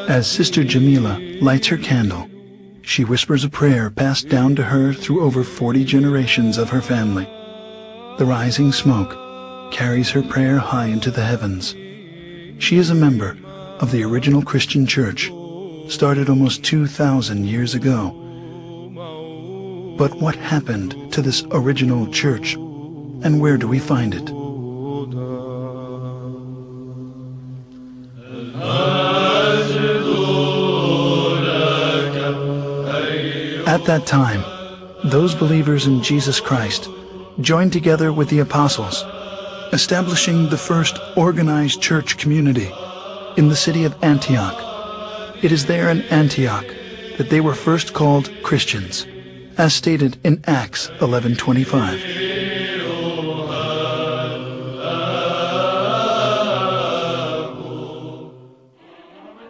As Sister Jamila lights her candle, she whispers a prayer passed down to her through over 40 generations of her family. The rising smoke carries her prayer high into the heavens. She is a member of the original Christian church, started almost 2,000 years ago. But what happened to this original church, and where do we find it? At that time, those believers in Jesus Christ joined together with the apostles, establishing the first organized church community in the city of Antioch. It is there in Antioch that they were first called Christians, as stated in Acts 11:25.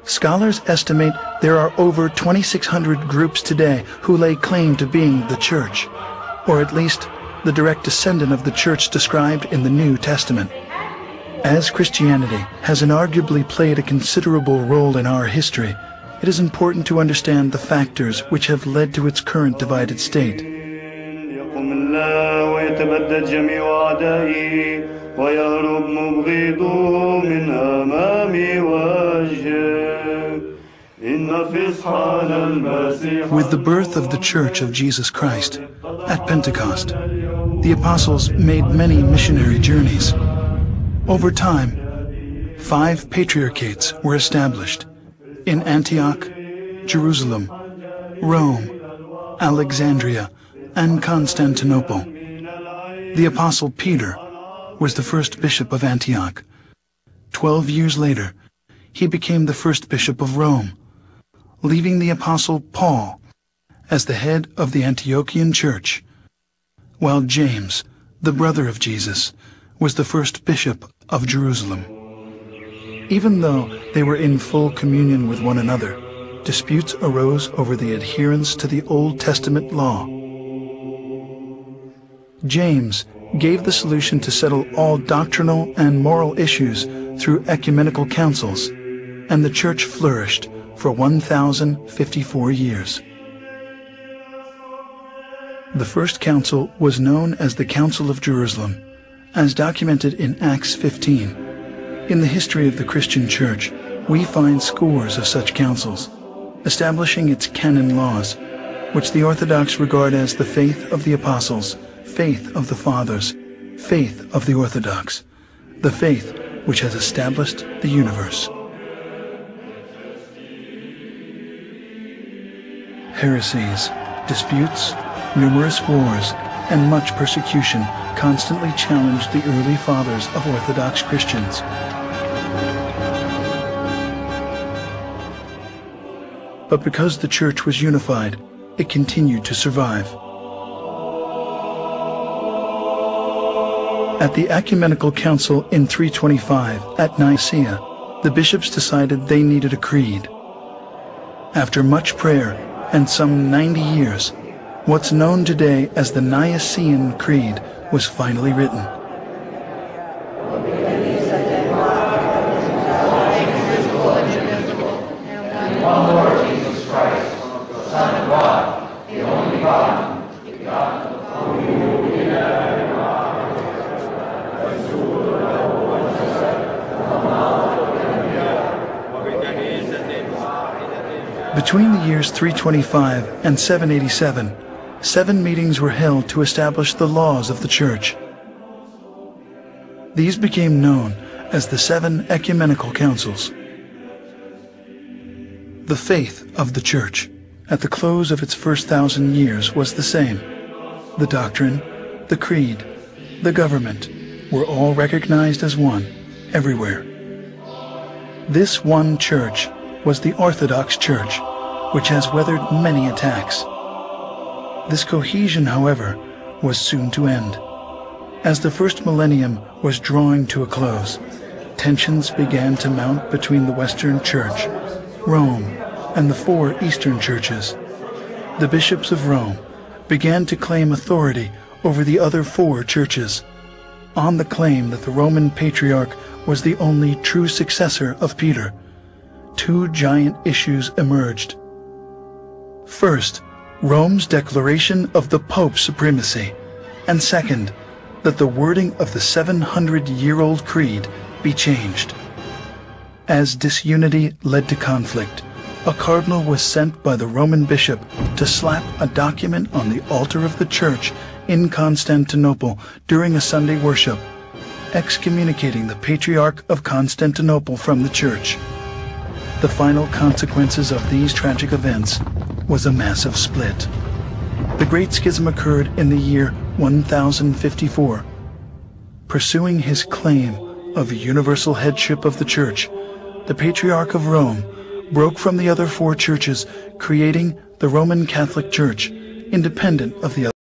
Scholars estimate there are over 2,600 groups today who lay claim to being the church, or at least the direct descendant of the church described in the New Testament. As Christianity has inarguably played a considerable role in our history, it is important to understand the factors which have led to its current divided state. With the birth of the Church of Jesus Christ at Pentecost, the apostles made many missionary journeys. Over time, 5 patriarchates were established in Antioch, Jerusalem, Rome, Alexandria, and Constantinople. The apostle Peter was the first bishop of Antioch. 12 years later, he became the first bishop of Rome, leaving the apostle Paul as the head of the Antiochian church, while James, the brother of Jesus, was the first bishop of Jerusalem. Even though they were in full communion with one another, disputes arose over the adherence to the Old Testament law. James gave the solution to settle all doctrinal and moral issues through ecumenical councils, and the church flourished for 1,054 years. The first council was known as the Council of Jerusalem, as documented in Acts 15. In the history of the Christian Church, we find scores of such councils, establishing its canon laws, which the Orthodox regard as the faith of the apostles, faith of the fathers, faith of the Orthodox, the faith which has established the universe. Heresies, disputes, numerous wars, and much persecution constantly challenged the early fathers of Orthodox Christians. But because the church was unified, it continued to survive. At the Ecumenical Council in 325 at Nicaea, the bishops decided they needed a creed. After much prayer and some 90 years, what's known today as the Nicene Creed was finally written. One Lord Jesus Christ, the Son of God, the only God, begotten of Between the years 325 and 787, 7 meetings were held to establish the laws of the Church. These became known as the 7 Ecumenical Councils. The faith of the Church, at the close of its first 1,000 years, was the same. The doctrine, the creed, the government were all recognized as one, everywhere. This one church was the Orthodox Church, which has weathered many attacks. This cohesion, however, was soon to end. As the first millennium was drawing to a close, tensions began to mount between the Western Church, Rome, and the 4 Eastern churches. the bishops of Rome began to claim authority over the other 4 churches, on the claim that the Roman Patriarch was the only true successor of Peter. 2 giant issues emerged. First, Rome's declaration of the Pope's supremacy, and second, that the wording of the 700-year-old creed be changed. As disunity led to conflict, a cardinal was sent by the Roman bishop to slap a document on the altar of the church in Constantinople during a Sunday worship, excommunicating the Patriarch of Constantinople from the church. The final consequences of these tragic events was a massive split. The Great Schism occurred in the year 1054. Pursuing his claim of universal headship of the Church, the Patriarch of Rome broke from the other 4 churches, creating the Roman Catholic Church, independent of the other.